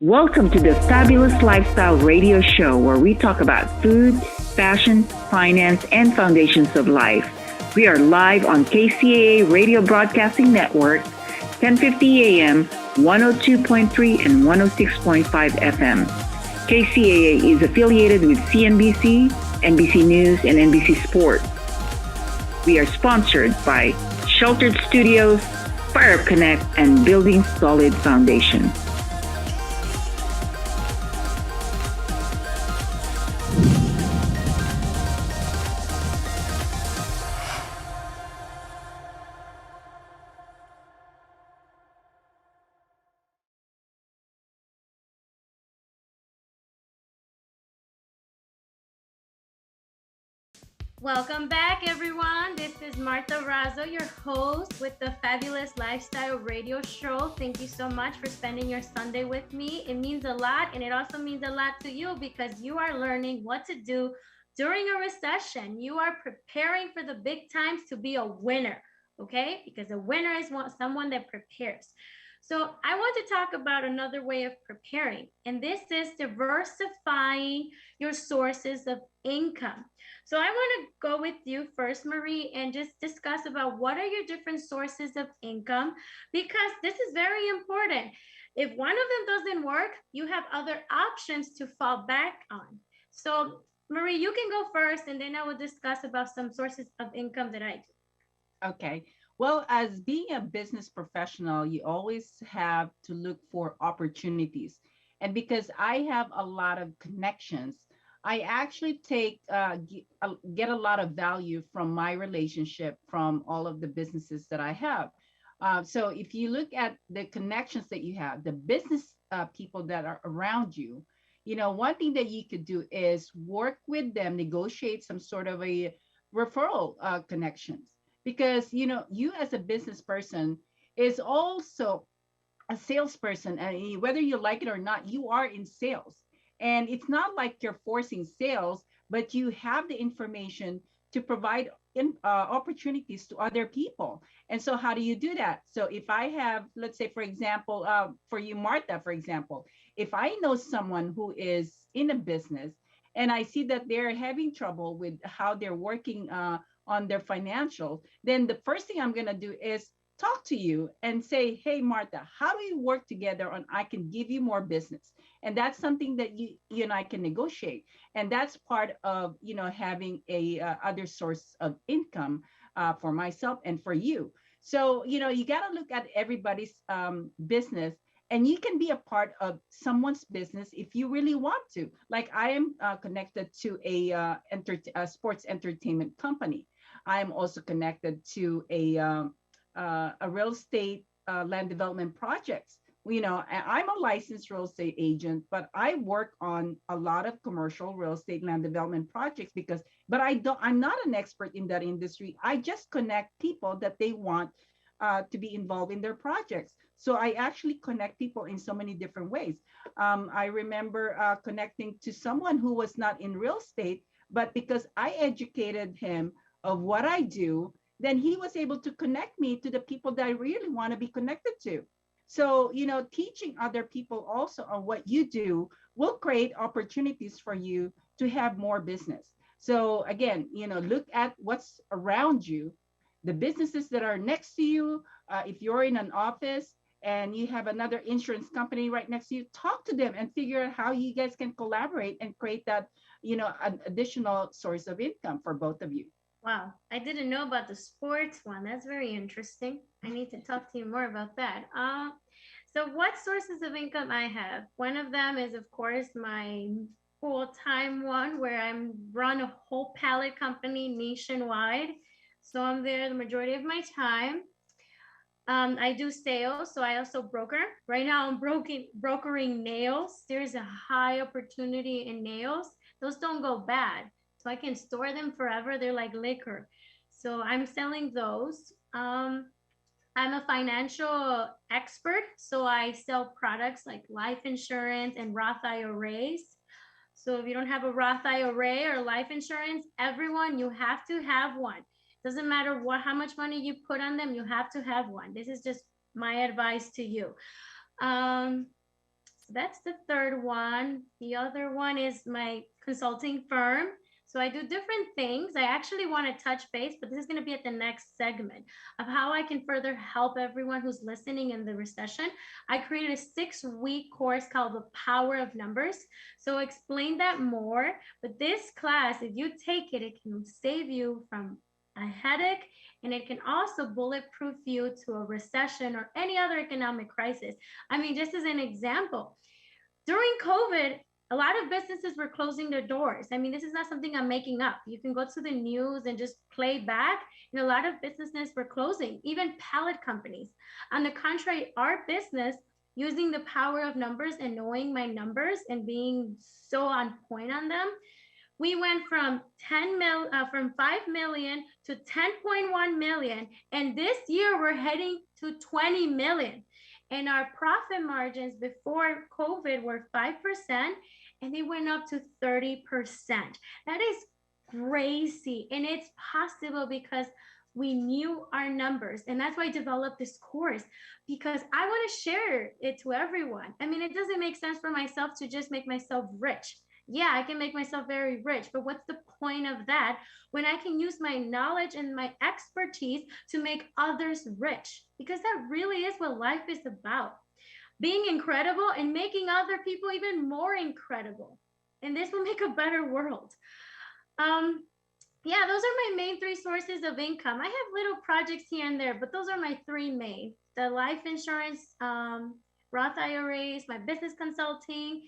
Welcome to the Fabulous Lifestyle Radio Show, where we talk about food, fashion, finance, and foundations of life. We are live on KCAA Radio Broadcasting Network, 1050 AM, 102.3 and 106.5 FM. KCAA is affiliated with CNBC, NBC News, and NBC Sports. We are sponsored by Sheltered Studios, Fire Connect, and Building Solid Foundation. Welcome back, everyone. This is Martha Razo, your host with the Fabulous Lifestyle Radio Show. Thank you so much for spending your Sunday with me. It means a lot, and it also means a lot to you because you are learning what to do during a recession. You are preparing for the big times to be a winner, okay? Because a winner is someone that prepares. So I want to talk about another way of preparing, and this is diversifying your sources of income. So I want to go with you first, Marie, and just discuss about what are your different sources of income, because this is very important. If one of them doesn't work, you have other options to fall back on. So Marie, you can go first, and then I will discuss about some sources of income that I do. Okay. Well, as being a business professional, you always have to look for opportunities. And because I have a lot of connections, I actually get a lot of value from my relationship from all of the businesses that I have. So if you look at the connections that you have, the business people that are around you, one thing that you could do is work with them, negotiate some sort of a referral connections, because you as a business person is also a salesperson, and whether you like it or not, you are in sales. And it's not like you're forcing sales, but you have the information to provide opportunities to other people. And so how do you do that? So if I have, let's say, for example, for you, Martha, for example, if I know someone who is in a business and I see that they're having trouble with how they're working on their financials, then the first thing I'm going to do is talk to you and say, hey, Martha, how do we work together on I can give you more business? And that's something that you and I can negotiate. And that's part of, having a other source of income for myself and for you. So, you got to look at everybody's business, and you can be a part of someone's business if you really want to. Like I am connected to a sports entertainment company. I am also connected to a real estate land development projects. I'm a licensed real estate agent, but I work on a lot of commercial real estate land development projects but I'm not an expert in that industry. I just connect people that they want to be involved in their projects. So I actually connect people in so many different ways. I remember connecting to someone who was not in real estate, but because I educated him of what I do, then he was able to connect me to the people that I really want to be connected to. So, teaching other people also on what you do will create opportunities for you to have more business. So again, look at what's around you, the businesses that are next to you. If you're in an office and you have another insurance company right next to you, talk to them and figure out how you guys can collaborate and create that, an additional source of income for both of you. Wow, I didn't know about the sports one. That's very interesting. I need to talk to you more about that. So what sources of income I have? One of them is, of course, my full-time one where I'm run a whole pallet company nationwide. So I'm there the majority of my time. I do sales, so I also broker. Right now I'm brokering nails. There's a high opportunity in nails. Those don't go bad. So I can store them forever. They're like liquor. So I'm selling those. I'm a financial expert. So I sell products like life insurance and Roth IRAs. So if you don't have a Roth IRA or life insurance, everyone, you have to have one. Doesn't matter how much money you put on them, you have to have one. This is just my advice to you. So that's the third one. The other one is my consulting firm. So I do different things. I actually want to touch base, but this is going to be at the next segment of how I can further help everyone who's listening in the recession. I created a 6-week course called The Power of Numbers. So I'll explain that more. But this class, if you take it, it can save you from a headache, and it can also bulletproof you to a recession or any other economic crisis. I mean, just as an example, during COVID, a lot of businesses were closing their doors. I mean, this is not something I'm making up. You can go to the news and just play back. And a lot of businesses were closing, even pallet companies. On the contrary, our business, using the power of numbers and knowing my numbers and being so on point on them, we went from 5 million to 10.1 million. And this year we're heading to 20 million. And our profit margins before COVID were 5%, and they went up to 30%. That is crazy. And it's possible because we knew our numbers. And that's why I developed this course, because I want to share it to everyone. I mean, it doesn't make sense for myself to just make myself rich. Yeah, I can make myself very rich, but what's the point of that when I can use my knowledge and my expertise to make others rich? Because that really is what life is about. Being incredible and making other people even more incredible. And this will make a better world. Yeah, those are my main 3 sources of income. I have little projects here and there, but those are my 3 main. The life insurance, Roth IRAs, my business consulting,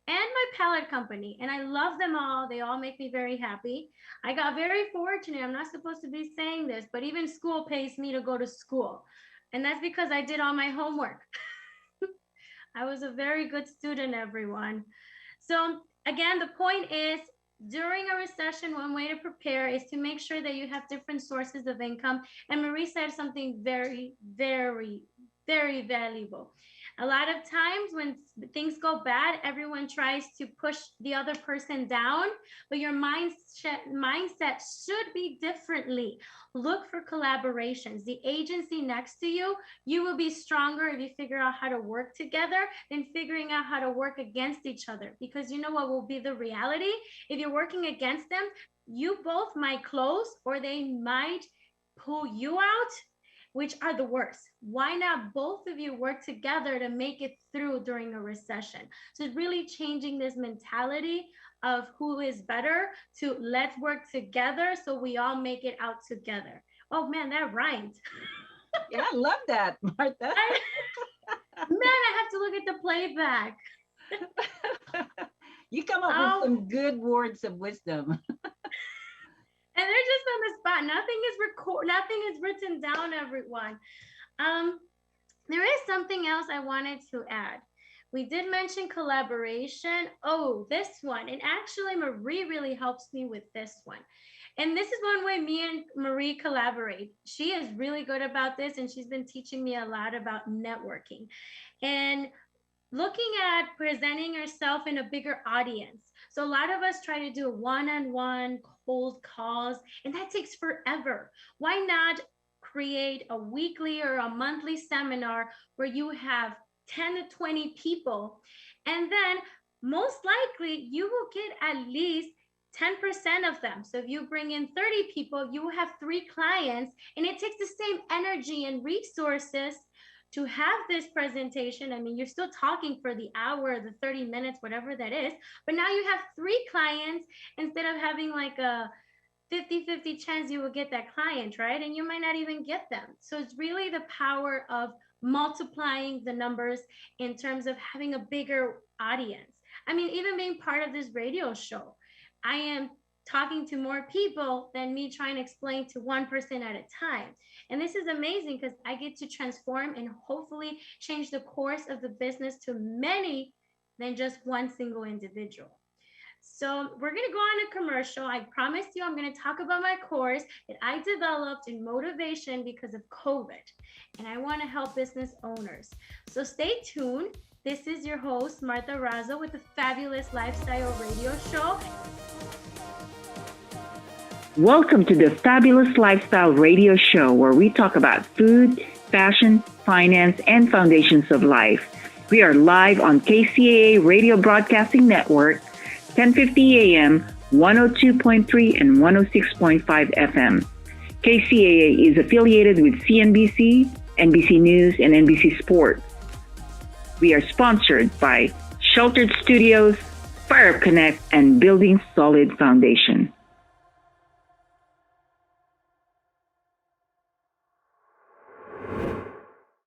and my pallet company. And I love them all. They all make me very happy. I got very fortunate. I'm not supposed to be saying this, but even school pays me to go to school. And that's because I did all my homework. I was a very good student, everyone. So again, the point is, during a recession, one way to prepare is to make sure that you have different sources of income. And Marie said something very, very, very valuable. A lot of times when things go bad, everyone tries to push the other person down, but your mindset should be differently. Look for collaborations. The agency next to you, you will be stronger if you figure out how to work together than figuring out how to work against each other. Because you know what will be the reality? If you're working against them, you both might close, or they might pull you out, which are the worst. Why not both of you work together to make it through during a recession? So it's really changing this mentality of who is better to let's work together so we all make it out together. Oh man, that rhymed. Yeah, I love that, Martha. Man, I have to look at the playback. You come up with some good words of wisdom. And they're just on the spot. Nothing is written down, everyone. There is something else I wanted to add. We did mention collaboration. Oh, this one. And actually, Marie really helps me with this one. And this is one way me and Marie collaborate. She is really good about this, and she's been teaching me a lot about networking. And looking at presenting yourself in a bigger audience. So a lot of us try to do one-on-one cold calls, and that takes forever. Why not create a weekly or a monthly seminar where you have 10 to 20 people, and then most likely you will get at least 10% of them. So if you bring in 30 people, you will have 3 clients, and it takes the same energy and resources to have this presentation. I mean, you're still talking for the hour, the 30 minutes, whatever that is, but now you have 3 clients instead of having like a 50-50 chance you will get that client, right? And you might not even get them. So it's really the power of multiplying the numbers in terms of having a bigger audience. I mean, even being part of this radio show, I am talking to more people than me trying to explain to one person at a time. And this is amazing because I get to transform and hopefully change the course of the business to many than just one single individual. So we're going to go on a commercial. I promised you I'm going to talk about my course that I developed in motivation because of COVID. And I want to help business owners. So stay tuned. This is your host, Martha Razo, with the Fabulous Lifestyle Radio Show. Welcome to the Fabulous Lifestyle Radio Show, where we talk about food, fashion, finance, and foundations of life. We are live on KCAA Radio Broadcasting Network, 1050 AM, 102.3 and 106.5 FM. KCAA is affiliated with CNBC, NBC News, and NBC Sports. We are sponsored by Sheltered Studios, Fire Connect, and Building Solid Foundation.